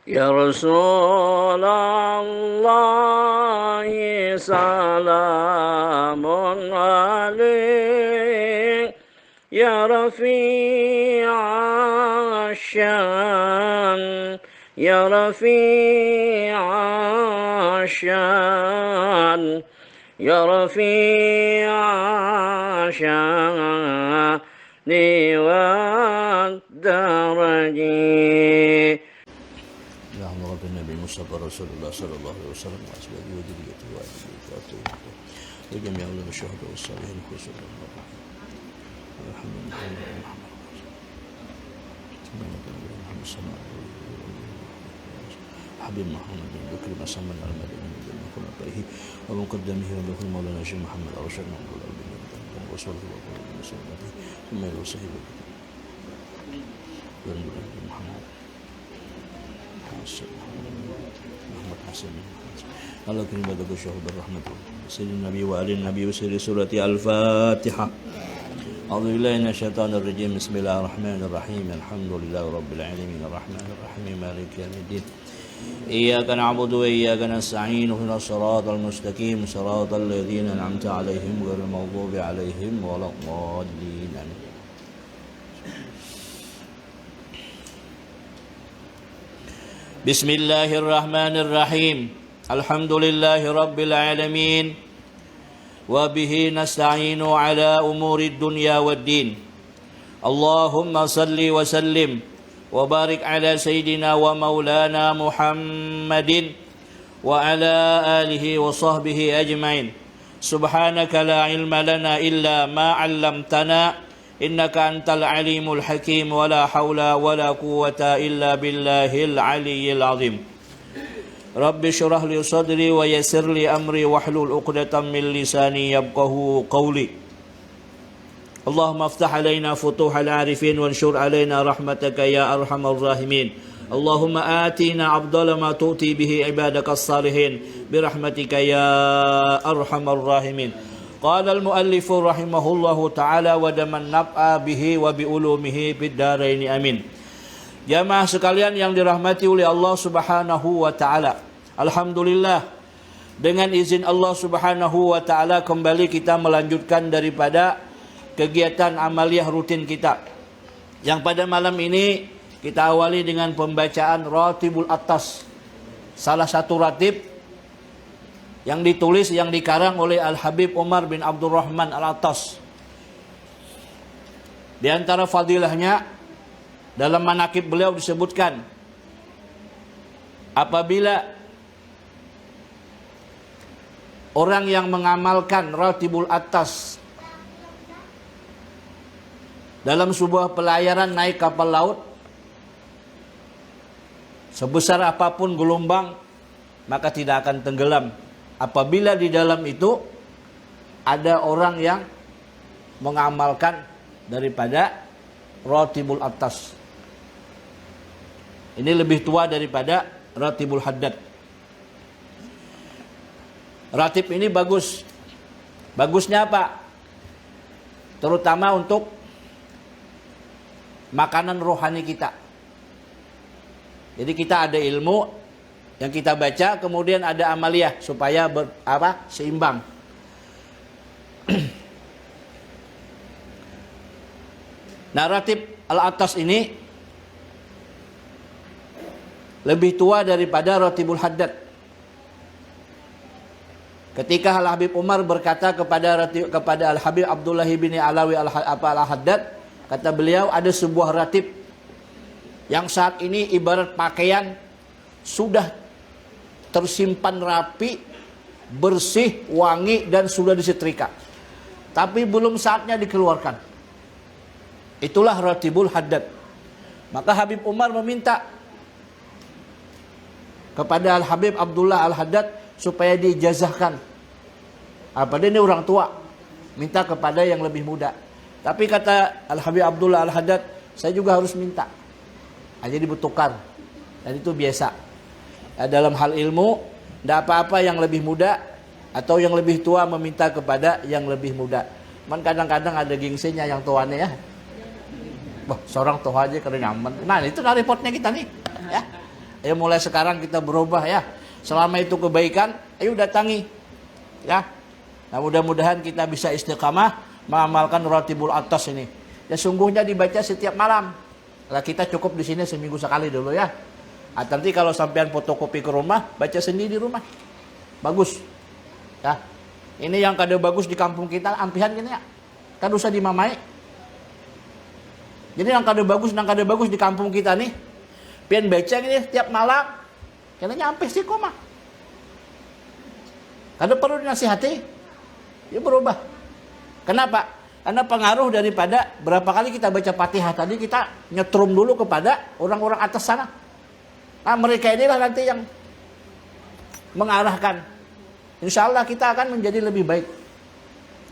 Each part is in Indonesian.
يا رسول الله سلام عليك يا رفيع الشان يا رفيع الشان يا رفيع الشان والدرج. اللهم رب النبي المصطفى رسول الله صلى الله عليه وسلم وأزواجه وذريته وآله وصحبه وجميع علماء الشهداء والصالحين خصوصا حبيب محمد بن بكر ما سمن على المدينة من خلفائه ومقدمه وبكل مولانا الشيخ محمد أرشد من الله بن وصلى الله عليه وسلم ثم إلى صحيح محمد حسن على كلمة الشهود الرحمة سيد النبي وآل النبي وسيد سورة الفاتحة. أعوذ بالله من الشيطان الرجيم. بسم الله الرحمن الرحيم. الحمد لله رب العالمين الرحمن الرحيم مالك يوم الدين إياك نعبد وإياك نستعين اهدنا الصراط المستقيم صراط الذين أنعمت عليهم غير المغضوب عليهم ولا الضالين. بسم الله الرحمن الرحيم. الحمد لله رب العالمين وبه نستعين على أمور الدنيا والدين. اللهم صل وسلم وبارك على سيدنا ومولانا محمد وعلى آله وصحبه أجمعين. سبحانك لا علم لنا إلا ما علمتنا إنك أنت العليم الحكيم ولا حول ولا قوة إلا بالله العلي العظيم. رب اشرح لي صدري ويسر لي أمري واحلل عقدة من لساني يفقهوا قولي. اللهم افتح علينا فتوح العارفين وانشر علينا رحمتك يا أرحم الراحمين. اللهم آتنا أفضل ما تؤتي به عبادك الصالحين برحمتك يا أرحم الراحمين. قال المؤلف رحمه الله تعالى ودمن naf'a bihi wa bi ulumihi fid dharain amin. Jamaah sekalian yang dirahmati oleh Allah Subhanahu wa taala. Alhamdulillah, dengan izin Allah Subhanahu wa taala kembali kita melanjutkan daripada kegiatan amaliyah rutin kita. Yang pada malam ini kita awali dengan pembacaan Ratibul Atas. Salah satu ratib yang ditulis, yang dikarang oleh Al-Habib Umar bin Abdurrahman Al-Attas. Di antara fadilahnya, dalam manaqib beliau disebutkan, apabila orang yang mengamalkan Ratibul Atas dalam sebuah pelayaran naik kapal laut, sebesar apapun gelombang, maka tidak akan tenggelam apabila di dalam itu ada orang yang mengamalkan daripada Ratibul Atas. Ini lebih tua daripada Ratibul Haddad. Ratib ini bagus. Bagusnya apa? Terutama untuk makanan rohani kita. Jadi kita ada ilmu yang kita baca, kemudian ada amaliyah supaya seimbang. Nah, Ratib Al-Atas ini lebih tua daripada Ratibul Haddad. Ketika Al-Habib Umar berkata kepada Al-Habib Abdullah bin Alawi Al-Haddad, kata beliau, ada sebuah ratib yang saat ini ibarat pakaian, sudah tersimpan rapi, bersih, wangi, dan sudah disetrika, tapi belum saatnya dikeluarkan. Itulah Ratibul Haddad. Maka Habib Umar meminta kepada Al-Habib Abdullah Al-Haddad supaya diijazahkan. Dia ini orang tua, minta kepada yang lebih muda. Tapi kata Al-Habib Abdullah Al-Haddad, saya juga harus minta. Jadi bertukar. Dan itu biasa. Dalam hal ilmu, tidak apa-apa yang lebih muda atau yang lebih tua meminta kepada yang lebih muda. Man kadang-kadang ada gengsinya yang tuanya ya. Seorang tua aja karena nyaman. Nah, itu reportnya kita nih. Ya. Ya mulai sekarang kita berubah ya. Selama itu kebaikan, ayo datangi. Ya. Nah, mudah-mudahan kita bisa istiqamah mengamalkan Ratibul Atas ini. Ya sungguhnya dibaca setiap malam. Nah, kita cukup di sini seminggu sekali dulu ya. Nanti kalau sampean fotokopi ke rumah, baca sendiri di rumah. Bagus. Ya. Ini yang kado bagus di kampung kita, ampihan gini ya. Kan usah dimamai. Jadi yang kado bagus di kampung kita nih, pian baca gini tiap malam. Kayaknya ampe sih kok mah. Kado perlu dinasihati. Dia berubah. Kenapa? Karena pengaruh daripada berapa kali kita baca Fatihah tadi, kita nyetrum dulu kepada orang-orang atas sana. Nah, mereka inilah nanti yang mengarahkan. Insya Allah kita akan menjadi lebih baik.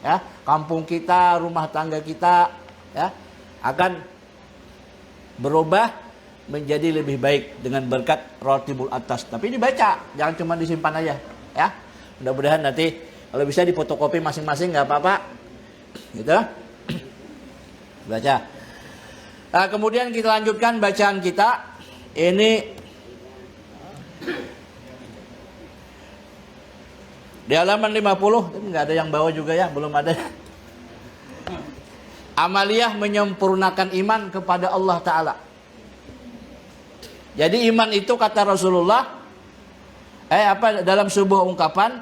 Ya, kampung kita, rumah tangga kita, ya, akan berubah menjadi lebih baik dengan berkat Ratibul Atas. Tapi dibaca, jangan cuma disimpan aja. Ya, mudah-mudahan nanti kalau bisa difotokopi masing-masing nggak apa-apa. Gitu. Baca. Nah, kemudian kita lanjutkan bacaan kita. Ini di halaman 50, nggak ada yang bawa juga ya, belum ada. Amaliyah menyempurnakan iman kepada Allah Ta'ala. Jadi iman itu kata Rasulullah, dalam sebuah ungkapan,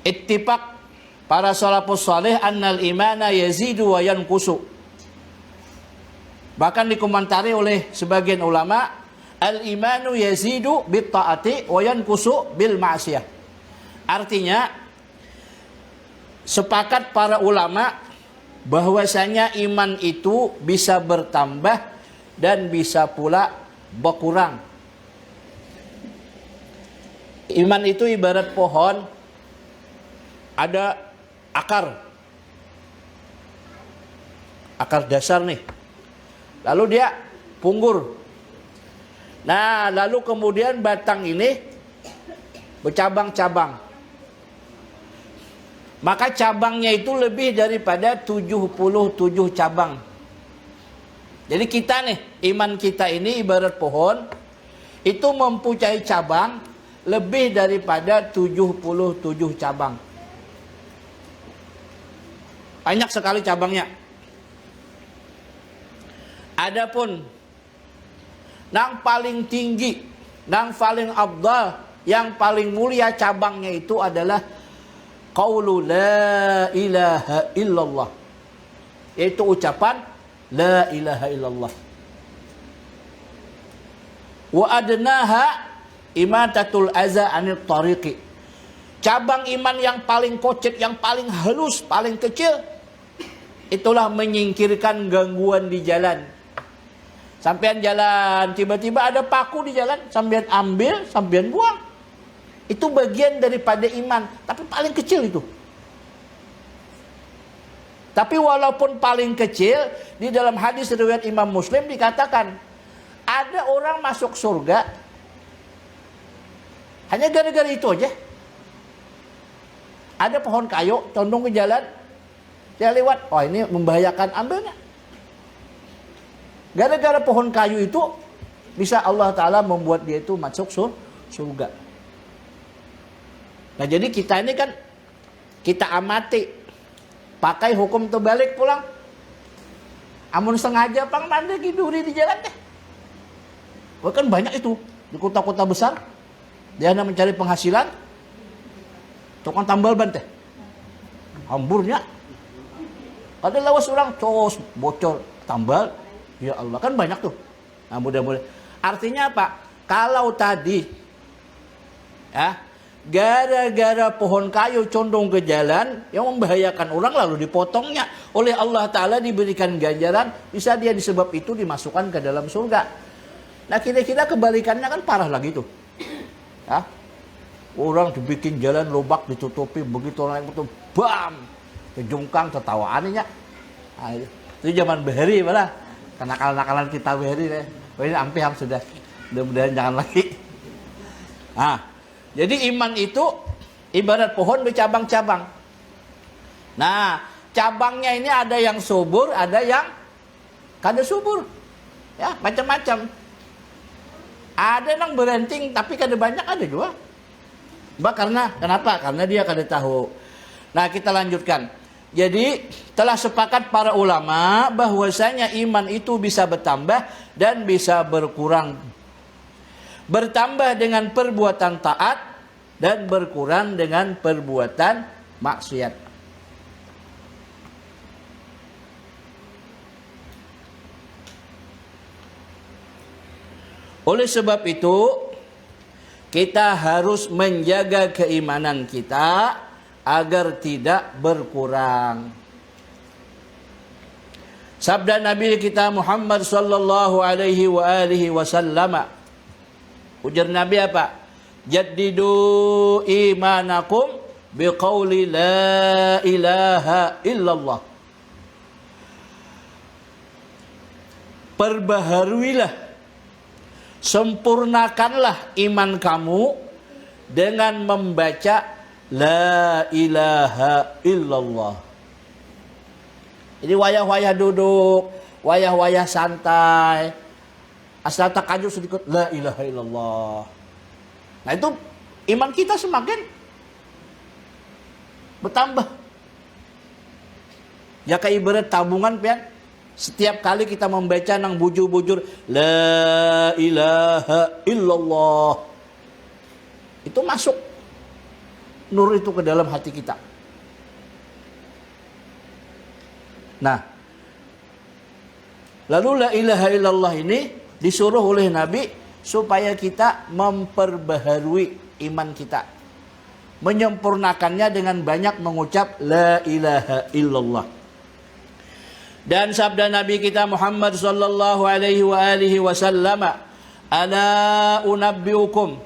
ittifaq para salafus saleh annal imana yazidu wa yanqusu. Bahkan dikomentari oleh sebagian ulama, al-imanu yazidu bit ta'ati wa yanqusu bil ma'siyah. Artinya sepakat para ulama bahwasanya iman itu bisa bertambah dan bisa pula berkurang. Iman itu ibarat pohon, ada akar dasar nih. Lalu dia punggur. Nah, lalu kemudian batang ini bercabang-cabang. Maka cabangnya itu lebih daripada 77 cabang. Jadi kita nih, iman kita ini ibarat pohon, itu mempunyai cabang lebih daripada 77 cabang. Banyak sekali cabangnya. Adapun yang paling tinggi, yang paling afdal, yang paling mulia cabangnya itu adalah qaulu la ilaha illallah. Yaitu ucapan la ilaha illallah. Wa adnaha imatatul aza anil tariqi. Cabang iman yang paling kocek, yang paling halus, paling kecil, itulah menyingkirkan gangguan di jalan. Sampean jalan, tiba-tiba ada paku di jalan, sampean ambil, sampean buang. Itu bagian daripada iman, tapi paling kecil itu. Tapi walaupun paling kecil, di dalam hadis riwayat Imam Muslim dikatakan, ada orang masuk surga hanya gara-gara itu aja. Ada pohon kayu, condong ke jalan, dia lewat, oh ini membahayakan, ambilnya. Gara-gara pohon kayu itu bisa Allah Ta'ala membuat dia itu masuk surga. Nah jadi kita ini kan kita amati, pakai hukum terbalik pulang. Amun sengaja pang nanda giduri di jalan deh. Bahkan banyak itu di kota-kota besar. Dia hanya mencari penghasilan, tukang tambal ban teh, hamburnya. Ada lawas orang cos bocor tambal. Ya Allah, kan banyak tuh. Nah, mudah-mudahan. Artinya apa? Kalau tadi ya, gara-gara pohon kayu condong ke jalan yang membahayakan orang lalu dipotongnya, oleh Allah Ta'ala diberikan ganjaran, bisa dia disebab itu dimasukkan ke dalam surga. Nah, kira-kira kebalikannya kan parah lagi tuh. Ya. Orang dibikin jalan lubak ditutupi, begitu orang yang betul bam, kejungkang tertawaannya. Nah, itu zaman bahari malah. Kenakalan-nakalan kita beri deh. Ini ampe yang sudah. Mudah-mudahan jangan lagi. Nah, jadi iman itu ibarat pohon bercabang-cabang. Nah, cabangnya ini ada yang subur, ada yang kada subur. Ya, macam-macam. Ada yang berenting tapi kada banyak ada juga. Kenapa? Karena dia kada tahu. Nah, kita lanjutkan. Jadi telah sepakat para ulama bahwasanya iman itu bisa bertambah dan bisa berkurang. Bertambah dengan perbuatan taat dan berkurang dengan perbuatan maksiat. Oleh sebab itu, kita harus menjaga keimanan kita agar tidak berkurang. Sabda Nabi kita Muhammad sallallahu alaihi wa alihi wasallam. Ujar Nabi apa? Jaddidu imanakum biqauli la ilaha illallah. Perbaharuilah, sempurnakanlah iman kamu dengan membaca la ilaha illallah. Jadi wayah-wayah duduk, wayah-wayah santai, asal takajud sedikit la ilaha illallah. Nah itu iman kita semakin bertambah. Ya kayak ibarat tabungan pian. Setiap kali kita membaca nang bujur-bujur la ilaha illallah, itu masuk nur itu ke dalam hati kita. Nah, lalu la ilaha illallah ini disuruh oleh Nabi supaya kita memperbaharui iman kita, menyempurnakannya dengan banyak mengucap la ilaha illallah. Dan sabda Nabi kita Muhammad sallallahu alaihi wa alihi wasallam, "Ala unabbiukum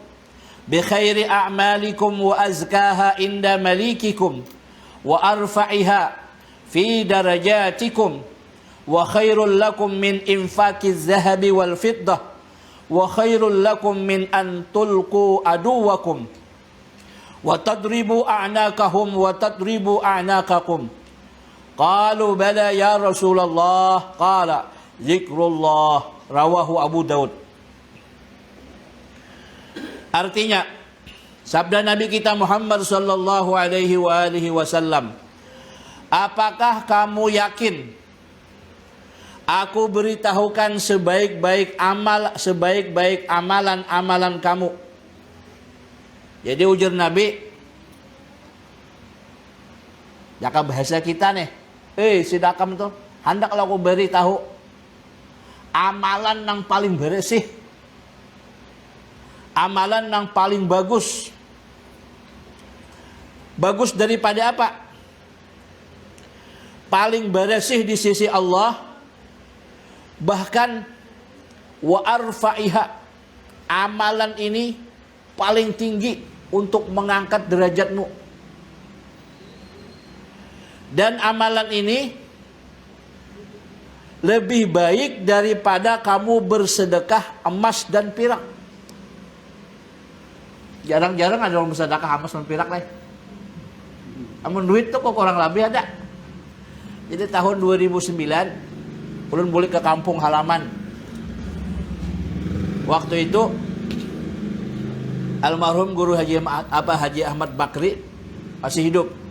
bi khairi a'malikum wa azkaha inda malikikum wa arfa'iha fi darajatikum wa khairul lakum min infaqiz zahabi wal fiddah wa khairul lakum min an tulqu aduwakum wa tadribu a'naqahum wa tadribu a'naqakum." Qalu bala ya Rasulullah, qala zikrullah, rawahu Abu Daud. Artinya, sabda Nabi kita Muhammad sallallahu alaihi wa alihi wasallam, apakah kamu yakin aku beritahukan sebaik-baik amalan-amalan kamu? Jadi ujar Nabi, jaka bahasa kita nih, sidakam tuh, hendaklah aku beritahu amalan yang paling bersih, amalan yang paling bagus. Bagus daripada apa? Paling bersih di sisi Allah, bahkan wa arfa'iha, amalan ini paling tinggi untuk mengangkat derajatmu. Dan amalan ini lebih baik daripada kamu bersedekah emas dan perak. Jarang-jarang ada orang bersedekah emas dan perak lah. Amun duit tuh kok orang lebih ada. Jadi tahun 2009 ulun balik ke kampung halaman. Waktu itu almarhum guru Haji Ahmad Bakri masih hidup.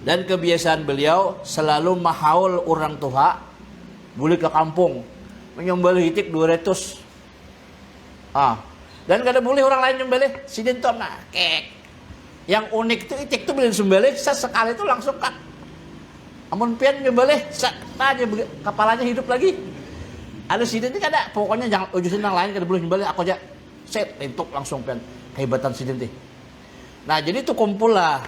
Dan kebiasaan beliau selalu mahaul orang tua boleh ke kampung menyembelih itik 200. Dan kada boleh orang lain nyembelih, sidin tuh nah kek. Yang unik itu itik tuh boleh sembelih sesekali itu langsung kat. Amun pian nyembelih aja kepalanya hidup lagi. Ada sidin itu kada, pokoknya jangan ujusin yang lain kada boleh nyembelih, aku aja set entuk langsung pian kehebatan sidin teh. Nah, jadi itu kumpul lah.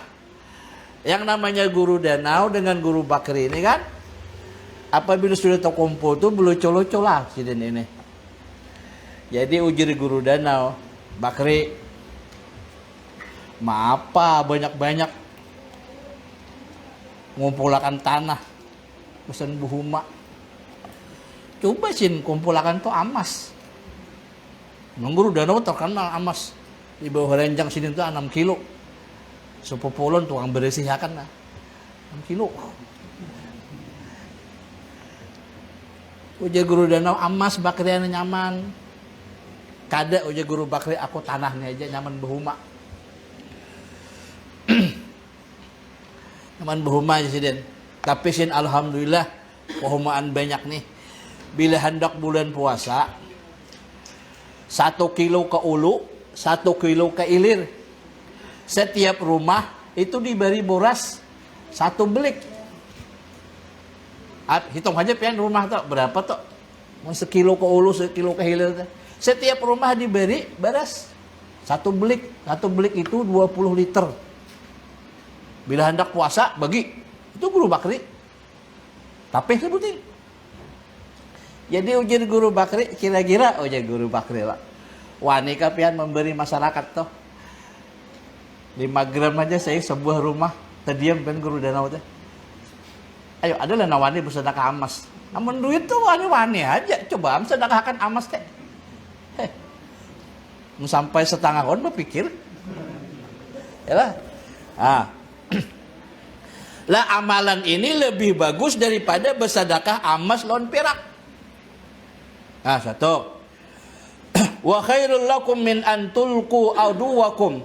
Yang namanya guru danau dengan guru Bakri ini kan, apabila sudah terkumpul tuh belucu-lucu lah sidin ini. Jadi ujar guru danau, Bakri, apa banyak-banyak ngumpulakan tanah, pesan buhuma. Coba sin kumpulakan tuh amas. Guru danau terkenal amas. Di bawah renjang sidin tuh 6 kilo. Sepopolon tukang beresihakan lah 6 kilo. Ujar guru danau amas Bakrian nyaman. Kada uja guru Bakri aku tanahnya aja nyaman behuma. Nyaman behuma aja sih Den. Tapi sin alhamdulillah pehumaan banyak nih. Bila hendak bulan puasa 1 kilo ke ulu, 1 kilo ke ilir. Setiap rumah itu diberi boras 1 belik. Hitung aja pian rumah tuh berapa tuh? Mau 1 kilo ke ulu, 1 kilo ke hilir tuh. Setiap rumah diberi beras 1 belik. 1 belik itu 20 liter. Bila hendak puasa bagi itu guru Bakri. Tapi sebutin. Jadi ujian guru Bakri kira-kira ujian guru Bakri lah. Wani kapian memberi masyarakat toh. 5 gram aja saya sebuah rumah terdiam kan guru danau teh. Ayo adalah nawani bersedekah emas. Namun duit tuh wani-wani aja. Coba sedekahkan emas teh. Sampai setengah tahun berpikir. Yalah. Lah amalan ini lebih bagus daripada bersedekah emas lawan perak. Satu. Wa khairul lakum min an tulqu aduwakum.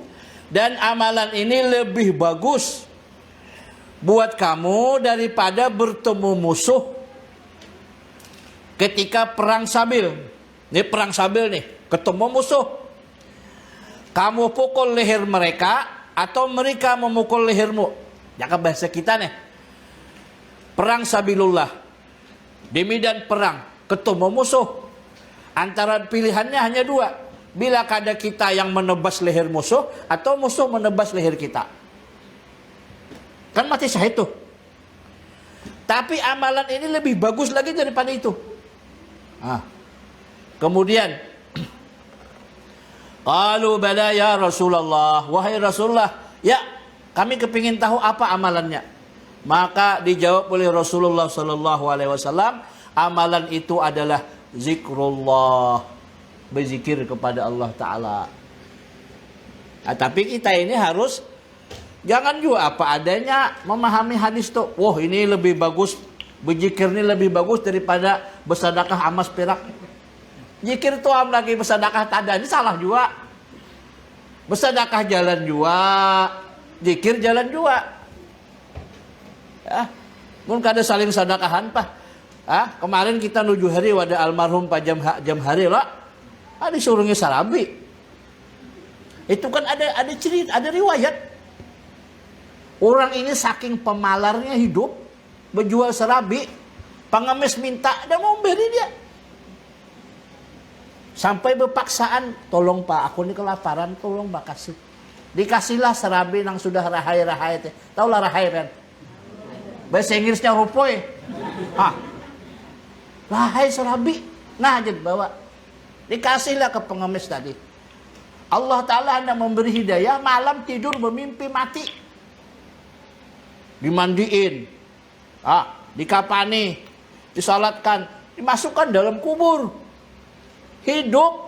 Dan amalan ini lebih bagus buat kamu daripada bertemu musuh ketika perang sabil. Ini perang sabil nih, ketemu musuh. Kamu pukul leher mereka atau mereka memukul lehermu. Jangan bahasa kita nih. Perang sabilullah. Di medan perang, ketemu musuh. Antara pilihannya hanya 2. Bila kada kita yang menebas leher musuh atau musuh menebas leher kita. Kan mati syahid tuh. Tapi amalan ini lebih bagus lagi daripada itu. Kemudian qalu bala ya Rasulullah, wahai Rasulullah, ya kami kepingin tahu apa amalannya. Maka dijawab oleh Rasulullah sallallahu alaihi wasallam, amalan itu adalah zikrullah, berzikir kepada Allah Ta'ala. Tapi kita ini harus jangan juga apa adanya memahami hadis tuh. Wah ini lebih bagus, berzikir ini lebih bagus daripada bersedekah emas perak. Zikir tuh lagi bersedekah tada, ini salah juga. Bersedekah jalan juga, zikir jalan juga. Ya, mungkin kada saling sedekahan pak. Kemarin kita nuju hari wadah almarhum Pak jam hari lah. Disuruhnya sarabi. Itu kan ada cerita, ada riwayat. Orang ini saking pemalarnya hidup, berjual sarabi, pengemis minta, dan mau beri dia. Sampai berpaksaan, tolong Pak, aku ini kelaparan, tolong Pak kasih. Dikasihlah serabi yang sudah rahai-rahai. Taulah rahai kan? Bahasa Inggrisnya rupoy. Rahai serabi. Nah, jadi bawa. Dikasihlah ke pengemis tadi. Allah Ta'ala hendak memberi hidayah, malam tidur bermimpi mati. Dimandiin. Dikapani. Disalatkan. Dimasukkan dalam kubur. Hidup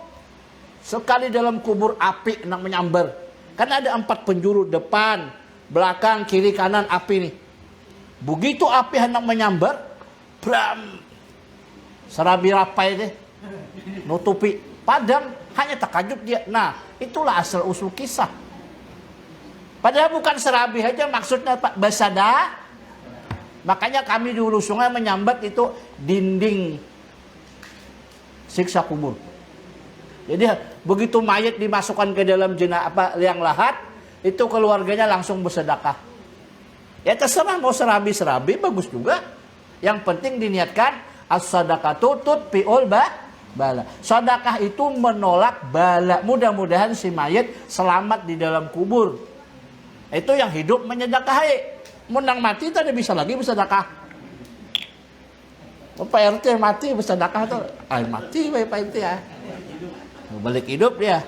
sekali dalam kubur api nak menyambar. Kan ada 4 penjuru, depan, belakang, kiri, kanan api nih. Begitu api hendak menyambar, bram, serabi rapai deh, nutupi, padam, hanya terkajut dia. Nah, itulah asal usul kisah. Padahal bukan serabi aja, maksudnya Pak basada. Makanya kami di Hulu Sungai menyambat itu dinding siksa kubur. Jadi begitu mayat dimasukkan ke dalam liang lahat, itu keluarganya langsung bersedekah. Ya terserah mau serabi bagus juga. Yang penting diniatkan as-sadaqatu tutfi'ul bala. Sedekah itu menolak bala. Mudah-mudahan si mayat selamat di dalam kubur. Itu yang hidup menyedekahi. Menang mati tadi bisa lagi bersedekah. Pak RT mati bersedekah tuh. Mati Pak RT ya. Balik hidup dia.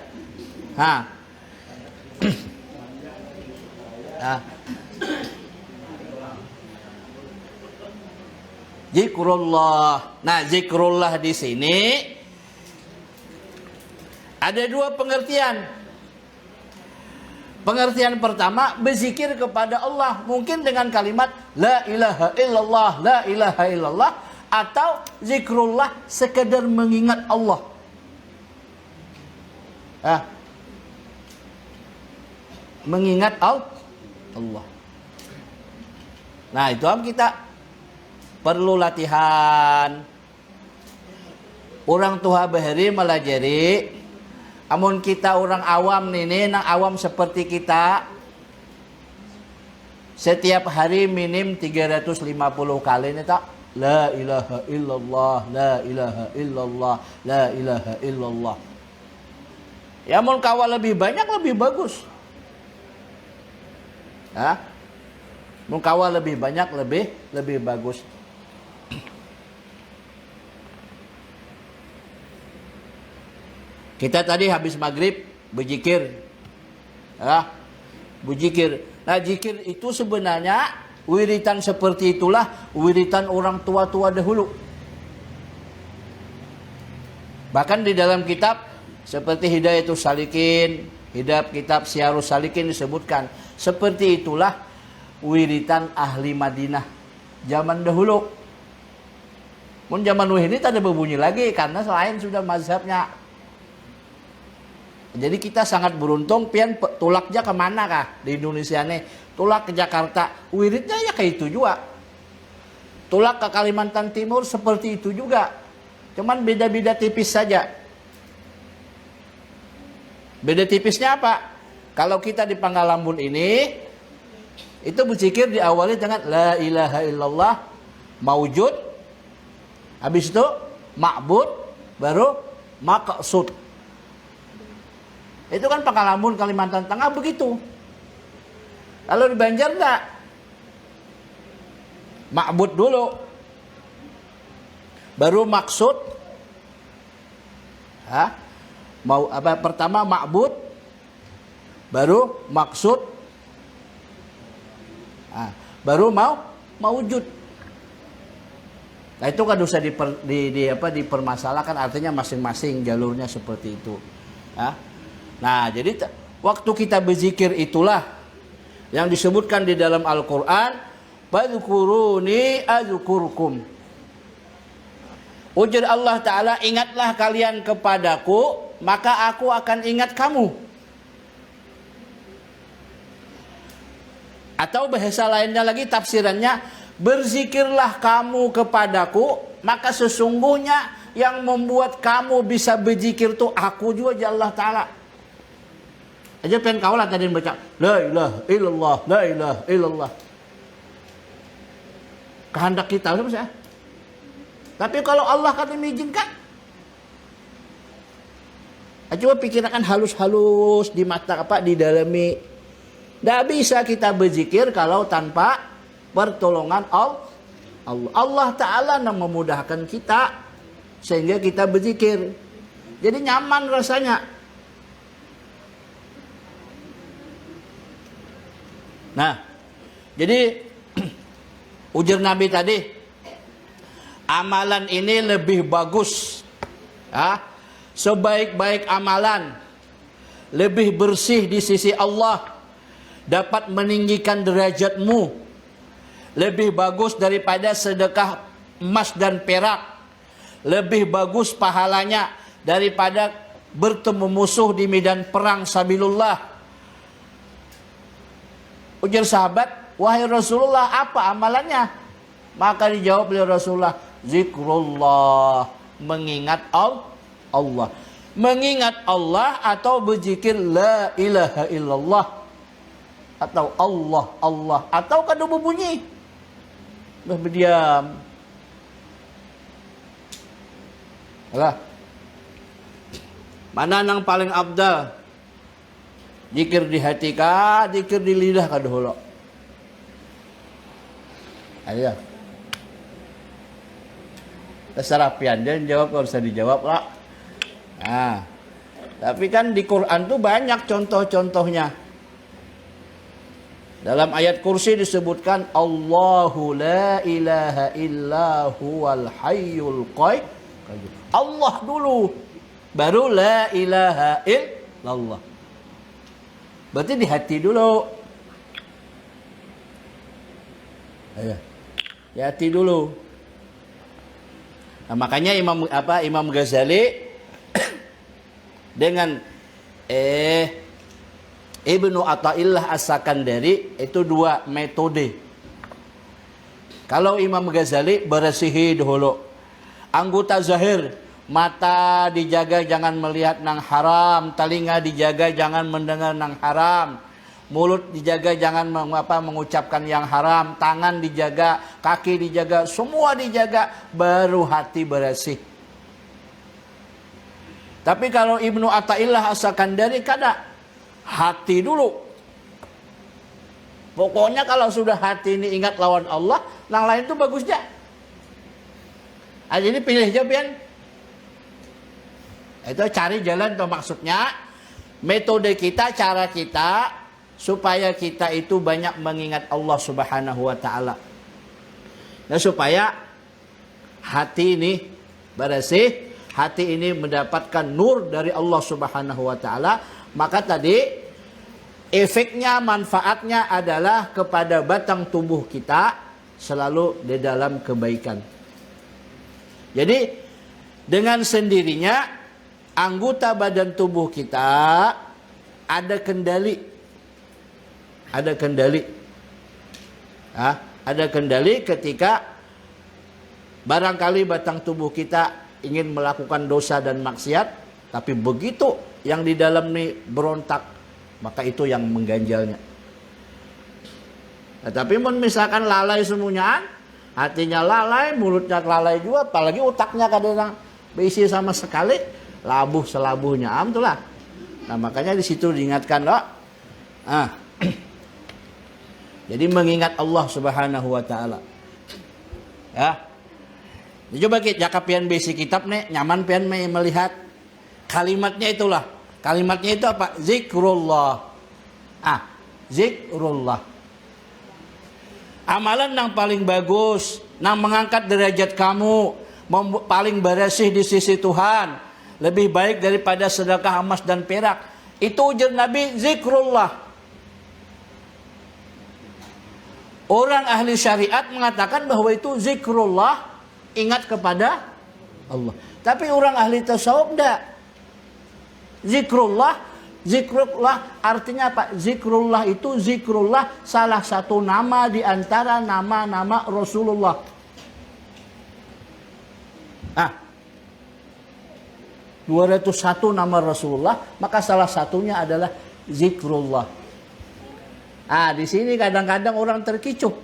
Zikrullah. Nah, zikrullah di sini ada 2 pengertian. Pengertian pertama, berzikir kepada Allah. Mungkin dengan kalimat la ilaha illallah, la ilaha illallah. Atau zikrullah sekedar mengingat Allah. Mengingat Allah. Nah, itu kita perlu latihan. Orang tua bahari melajari. Amun kita orang awam nih, nang awam seperti kita, setiap hari minim 350 kali nih tak. La ilaha illallah, la ilaha illallah, la ilaha illallah. Ya mun kawal lebih banyak lebih bagus. Mun kawal lebih banyak lebih bagus. Kita tadi habis maghrib berzikir. Berzikir. Nah, zikir itu sebenarnya wiritan seperti itulah wiritan orang tua-tua dahulu. Bahkan di dalam kitab seperti Hidayatus Salikin, kitab Syiarus Salikin disebutkan seperti itulah wiritan ahli Madinah zaman dahulu. Mun zaman ini tak ada berbunyi lagi karena selain sudah mazhabnya. Jadi kita sangat beruntung pian tulaknya kemana kah di Indonesia nih? Tulak ke Jakarta, wiridnya ya kayak itu juga. Tulak ke Kalimantan Timur seperti itu juga. Cuman beda-beda tipis saja. Beda tipisnya apa? Kalau kita di Panggalambun ini, itu berzikir diawali dengan la ilaha illallah maujud. Habis itu ma'bud, baru maqsud. Itu kan Pangkalambun, Kalimantan Tengah begitu. Lalu di Banjar enggak? Ma'bud dulu. Baru maksud. Mau apa? Pertama ma'bud, baru maksud. Baru maujud. Nah, itu kan bisa dipermasalahkan, artinya masing-masing jalurnya seperti itu. Nah, jadi waktu kita berzikir itulah yang disebutkan di dalam Al-Quran, fadhkuruni adzkurkum. Ujar Allah Ta'ala, ingatlah kalian kepadaku, maka aku akan ingat kamu. Atau bahasa lainnya lagi tafsirannya, berzikirlah kamu kepadaku, maka sesungguhnya yang membuat kamu bisa berzikir itu aku juga Allah Ta'ala. Aja pengen kau lah tadi baca la ilaha illallah, la ilaha illallah. Kehendak kita sama saya. Tapi kalau Allah kata mengizinkan, coba pikirkan halus-halus di mata di dalami. Tidak bisa kita berzikir kalau tanpa pertolongan Allah. Allah Ta'ala yang memudahkan kita sehingga kita berzikir. Jadi nyaman rasanya. Nah, jadi ujar Nabi tadi, amalan ini lebih bagus. Sebaik-baik amalan, lebih bersih di sisi Allah, dapat meninggikan derajatmu, lebih bagus daripada sedekah emas dan perak, lebih bagus pahalanya daripada bertemu musuh di medan perang sabilillah. Ujar sahabat, wahai Rasulullah, apa amalannya? Maka dijawab oleh Rasulullah, zikrullah, mengingat Allah. Mengingat Allah atau berzikir la ilaha illallah. Atau Allah. Atau kadu berbunyi. Berdiam. Alah. Mana yang paling abdal? Zikir di hati kah, zikir di lidah kah dahulu? Ayo. Terserah pian dan jawab kalau usah dijawab lah. Nah, tapi kan di Quran tuh banyak contoh-contohnya. Dalam ayat kursi disebutkan Allahu la ilaha illa huwal hayyul qayyum. Allah dulu, baru la ilaha illallah. Berarti di hati dulu. Ayo. Di hati dulu. Nah, makanya Imam Ghazali dengan Ibnu Athaillah As-Sakandari itu dua metode. Kalau Imam Ghazali beresihi dulu. Anggota zahir, mata dijaga jangan melihat nang haram, telinga dijaga jangan mendengar nang haram, mulut dijaga jangan mengucapkan yang haram, tangan dijaga, kaki dijaga, semua dijaga, baru hati bersih. Tapi kalau Ibnu Athaillah As-Sakandari kada, hati dulu. Pokoknya kalau sudah hati ini ingat lawan Allah, yang lain itu bagusnya. Jadi pilih jawaban. Itu cari jalan tuh maksudnya. Metode kita, cara kita supaya kita itu banyak mengingat Allah Subhanahu wa taala. Nah, supaya hati ini bersih, hati ini mendapatkan nur dari Allah Subhanahu wa taala, maka tadi efeknya, manfaatnya adalah kepada batang tubuh kita selalu di dalam kebaikan. Jadi dengan sendirinya anggota badan tubuh kita ada kendali. Ada kendali. Ada kendali ketika barangkali batang tubuh kita ingin melakukan dosa dan maksiat, tapi begitu yang di dalam ini berontak, maka itu yang mengganjalnya. Nah, tapi misalkan lalai semuanya, hatinya lalai, mulutnya lalai juga, apalagi otaknya kadang berisi sama sekali, labuh selabuhnya itulah. Nah, makanya di situ diingatkan loh. Jadi mengingat Allah Subhanahu wa taala. Ya. Coba kita pian basic kitab nih, nyaman pian melihat kalimatnya itulah. Kalimatnya itu apa? Zikrullah. Zikrullah. Amalan yang paling bagus, yang mengangkat derajat kamu, paling bersih di sisi Tuhan, lebih baik daripada sedekah emas dan perak. Itu ujar Nabi, zikrullah. Orang ahli syariat mengatakan bahwa itu zikrullah, ingat kepada Allah. Tapi orang ahli tasawuf enggak. Zikrullah artinya apa? Zikrullah itu salah satu nama di antara nama-nama Rasulullah. 201 nama Rasulullah, maka salah satunya adalah zikrullah. Di sini kadang-kadang orang terkicuh.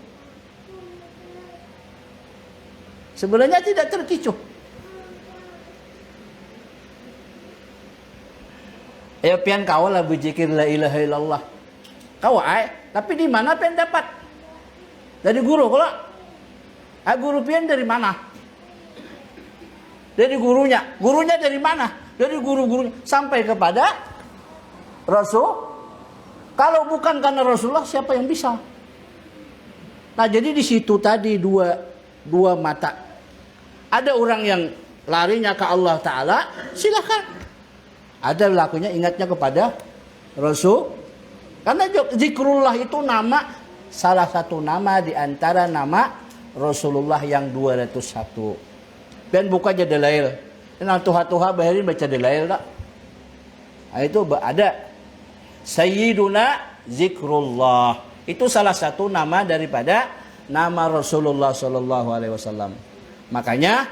Sebenarnya tidak terkicuh. Ya pian kau lah berzikir la ilaha illallah. Kau tapi di mana pian dapat? Dari guru kalau? Guru pian dari mana? Dari gurunya. Gurunya dari mana? Dari guru-gurunya sampai kepada Rasul. Kalau bukan karena Rasulullah, siapa yang bisa? Nah, jadi di situ tadi dua mata. Ada orang yang larinya ke Allah Ta'ala, silakan. Ada lakunya ingatnya kepada Rasul. Karena zikrullah itu salah satu nama di antara nama Rasulullah yang 201. Dan buka aja dalail. Nah, tuha-tuha bayarin baca dalail tak? Nah, itu ada. Sayyiduna zikrullah. Itu salah satu nama daripada nama Rasulullah sallallahu alaihi wasallam. Makanya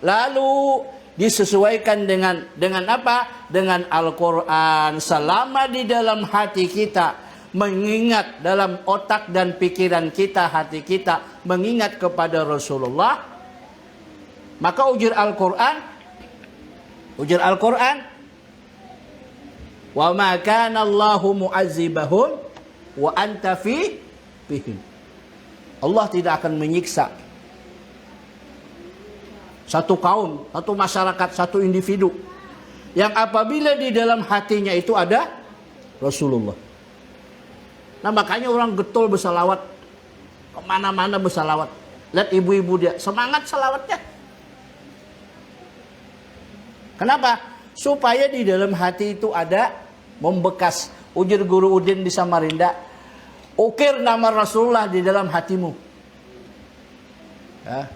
lalu disesuaikan dengan apa? Dengan Al-Qur'an. Selama di dalam hati kita mengingat, dalam otak dan pikiran kita, hati kita mengingat kepada Rasulullah, maka ujar Al-Qur'an, wa ma kana Allahu mu'azzibahum wa anta fihim. Allah tidak akan menyiksa satu kaum, satu masyarakat, satu individu yang apabila di dalam hatinya itu ada Rasulullah. Nah, makanya orang getol bersalawat, kemana-mana bersalawat. Lihat ibu-ibu dia, semangat salawatnya. Kenapa? Supaya di dalam hati itu ada membekas. Ujar Guru Udin di Samarinda, ukir nama Rasulullah di dalam hatimu. Ya.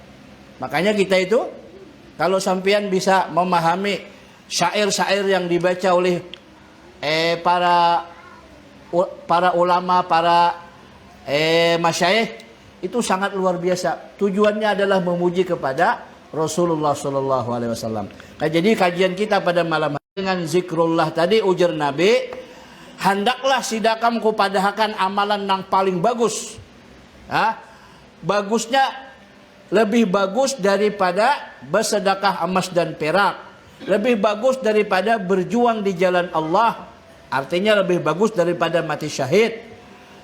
Makanya kita itu, kalau sampean bisa memahami syair-syair yang dibaca oleh para ulama, para masyayikh itu sangat luar biasa. Tujuannya adalah memuji kepada Rasulullah sallallahu alaihi wasallam. Jadi kajian kita pada malam hari dengan zikrullah tadi, ujar Nabi, hendaklah sidakam ku padahakan amalan yang paling bagus. Bagusnya lebih bagus daripada bersedekah emas dan perak. Lebih bagus daripada berjuang di jalan Allah. Artinya lebih bagus daripada mati syahid.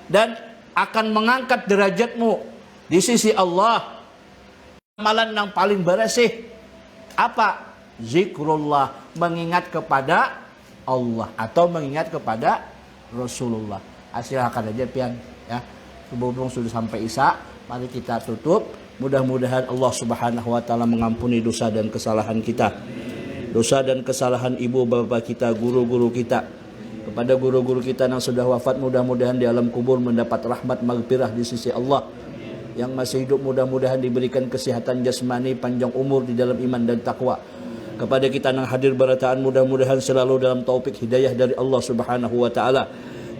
Dan akan mengangkat derajatmu di sisi Allah. Amalan yang paling bersih apa? Zikrullah, mengingat kepada Allah atau mengingat kepada Rasulullah. Silakan aja pian ya. Berhubung sudah sampai Isya, mari kita tutup. Mudah-mudahan Allah Subhanahu wa taala mengampuni dosa dan kesalahan kita. Dosa dan kesalahan ibu bapa kita, guru-guru kita. Kepada guru-guru kita yang sudah wafat, mudah-mudahan di alam kubur mendapat rahmat maghfirah di sisi Allah. Yang masih hidup mudah-mudahan diberikan kesehatan jasmani, panjang umur di dalam iman dan takwa. Kepada kita yang hadir berataan, mudah-mudahan selalu dalam taufik hidayah dari Allah Subhanahu wa taala.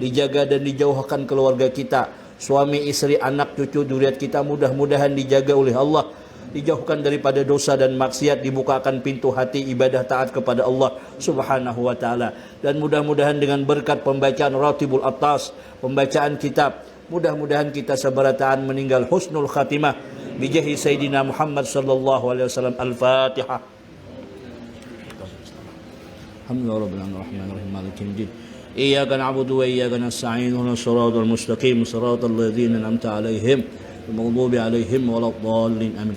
Dijaga dan dijauhkan keluarga kita, suami, istri, anak, cucu, zuriat kita mudah-mudahan dijaga oleh Allah. Dijauhkan daripada dosa dan maksiat, dibukakan pintu hati ibadah taat kepada Allah Subhanahu wa taala. Dan mudah-mudahan dengan berkat pembacaan Ratibul Atas, pembacaan kitab, mudah-mudahan kita seberataan meninggal husnul khatimah bijahi Sayyidina Muhammad sallallahu alaihi wasallam. Al-Fatihah. Alhamdulillahirrahmanirrahim. Maliki yaumiddin. Iyyaka na'budu wa iyyaka nasta'in. Ihdinas siratal mustaqim. Siratal ladzina an'amta 'alaihim ghairil maghdubi 'alaihim waladdallin. Amin.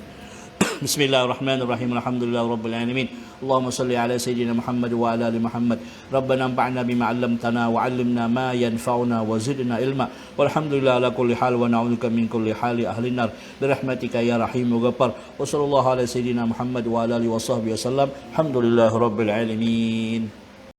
Bismillahirrahmanirrahim. Alhamdulillahirabbil alamin. Allahumma salli ala sayyidina Muhammad wa ala ali Muhammad. Rabbana anfa'na bima 'allamtana wa 'allimna ma yanfa'una wa zidna ilma. Walhamdulillah ala kulli hal wa na'udzubika min kulli hali ahli nar. Birahmatika ya rahim wa ghaffar. Wa sallallahu ala sayyidina Muhammad wa ala alihi wa sahbihi wasallam. Alhamdulillahirabbil alamin.